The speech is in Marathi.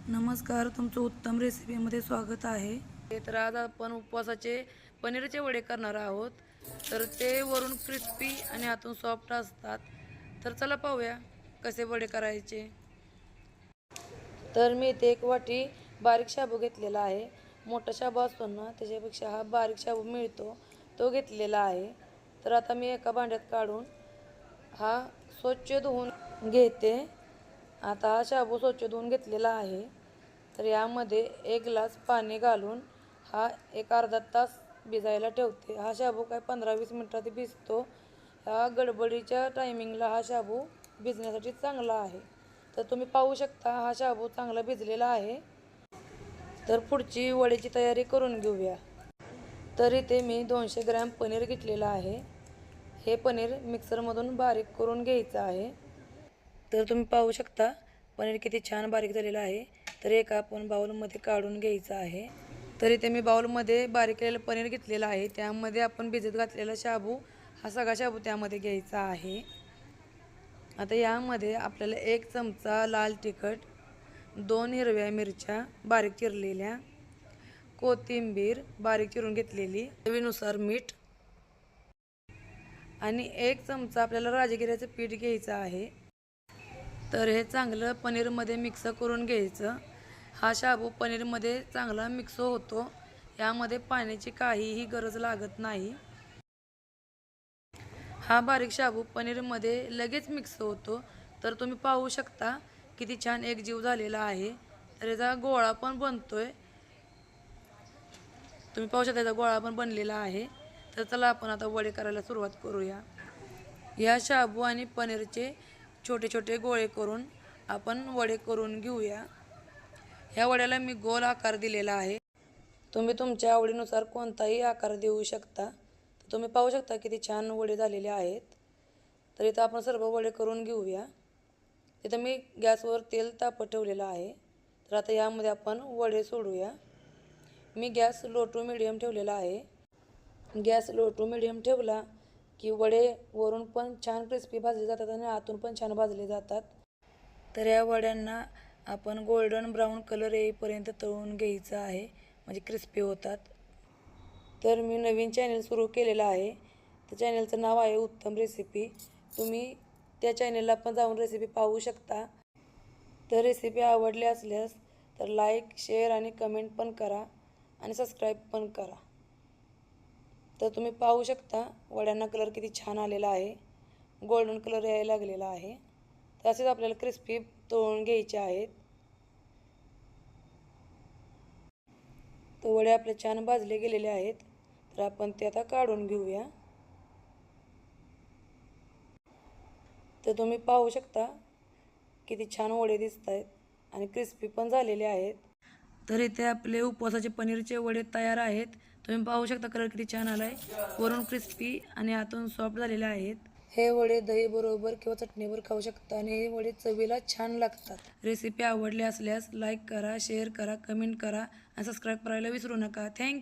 नमस्कार, तुमचं उत्तम रेसिपीमध्ये स्वागत आहे. तर आज आपण उपवासाचे पनीरचे वडे करणार आहोत. तर ते वरून क्रिस्पी आणि आतून सॉफ्ट असतात. तर चला पाहूया कसे वडे करायचे. तर मी इथे एक वाटी बारीक शाबू घेतलेला आहे. मोठा शाबू असतो ना, त्याच्यापेक्षा हा बारीक शाबू मिळतो तो घेतलेला आहे. तर आता मी एका भांड्यात काढून हा स्वच्छ धुवून घेते. आता हा शाबू स्वच्छ धुवून घेतलेला आहे. तर यामध्ये 1 ग्लास पाणी घालून हा एक अर्धा तास भिजायला ठेवते. हा शाबू काय 15-20 मिनिटात भिजतो. ह्या गडबडीच्या टायमिंगला हा शाबू भिजण्यासाठी चांगला आहे. तर तुम्ही पाहू शकता हा शाबू चांगला भिजलेला आहे. तर पुढची वड्याची तयारी करून घेऊया. तर इथे मी 200 ग्रॅम पनीर घेतलेलं आहे. हे पनीर मिक्सरमधून बारीक करून घ्यायचं आहे. तर तुम्ही पाहू शकता पनीर किती छान बारीक झालेलं आहे. तर एक आपण बाउलमध्ये काढून घ्यायचं आहे. तर इथे मी बाउलमध्ये बारीक केलेलं पनीर घेतलेलं आहे. त्यामध्ये आपण भिजत घातलेला शाबू हा सगळा शाबू त्यामध्ये घ्यायचा आहे. आता यामध्ये आपल्याला 1 चमचा लाल तिखट, 2 हिरव्या मिरच्या बारीक चिरलेल्या, कोथिंबीर बारीक चिरून घेतलेली, चवीनुसार मीठ आणि 1 चमचा आपल्याला राजगिऱ्याचं पीठ घ्यायचं आहे. तर हे चांगलं पनीरमध्ये मिक्स करून घ्यायचं. हा शाबू पनीरमध्ये चांगला मिक्स होतो. यामध्ये पाण्याची काहीही गरज लागत नाही. हा बारीक शाबू पनीरमध्ये लगेच मिक्स होतो. तर तुम्ही पाहू शकता किती छान एकजीव झालेला आहे. तर याचा गोळा पण बनतोय. तुम्ही पाहू शकता याचा गोळा पण बनलेला आहे. तर चला आपण आता वडे करायला सुरुवात करूया. या शाबू आणि पनीरचे छोटे छोटे गोळे करून आपण वडे करून घेऊया. ह्या वड्याला मी गोल आकार दिलेला आहे. तुम्ही तुमच्या आवडीनुसार कोणताही आकार देऊ शकता. तर तुम्ही पाहू शकता किती छान वडे झालेले आहेत. तर इथं आपण सर्व वडे करून घेऊया. इथं मी गॅसवर तेल तापत ठेवलेलं आहे. तर आता यामध्ये आपण वडे सोडूया. मी गॅस लो टू मिडियम ठेवलेला आहे. गॅस लो टू मिडियम ठेवला की वडे वरून पण छान क्रिस्पी भाजले जातात आणि आतून पण छान भाजले जातात. तर या वड्यांना आपण गोल्डन ब्राऊन कलर येईपर्यंत तळून घ्यायचं आहे, म्हणजे क्रिस्पी होतात. तर मी नवीन चॅनल सुरू केलेला आहे. त्या चॅनलचं नाव आहे उत्तम रेसिपी. तुम्ही त्या चॅनलला पण जाऊन रेसिपी पाहू शकता. तर रेसिपी आवडली असल्यास तर लाईक, शेअर आणि कमेंट पण करा आणि सबस्क्राईब पण करा. तर तुम्ही पाहू शकता वड्यांना कलर किती छान आलेला आहे. गोल्डन कलर यायला लागलेला आहे. तर असेच आपल्याला क्रिस्पी तळून घ्यायचे आहेत. तर वडे आपले छान भाजले गेलेले आहेत. तर आपण ते आता काढून घेऊया. तर तुम्ही पाहू शकता किती छान वडे दिसत आहेत आणि क्रिस्पी पण झालेले आहेत. तर इथे आपले उपवासाचे पनीरचे वडे तयार आहेत. तुम्ही पाहू शकता कलर किती छान आला आहे. वरून क्रिस्पी आणि आतून सॉफ्ट झालेले आहेत. हे वडे दही बरोबर किंवा चटणीवर खाऊ शकता आणि हे वडे चवीला छान लागतात. रेसिपी आवडली असल्यास लाईक करा, शेअर करा, कमेंट करा आणि सबस्क्राईब करायला विसरू नका. थँक्यू.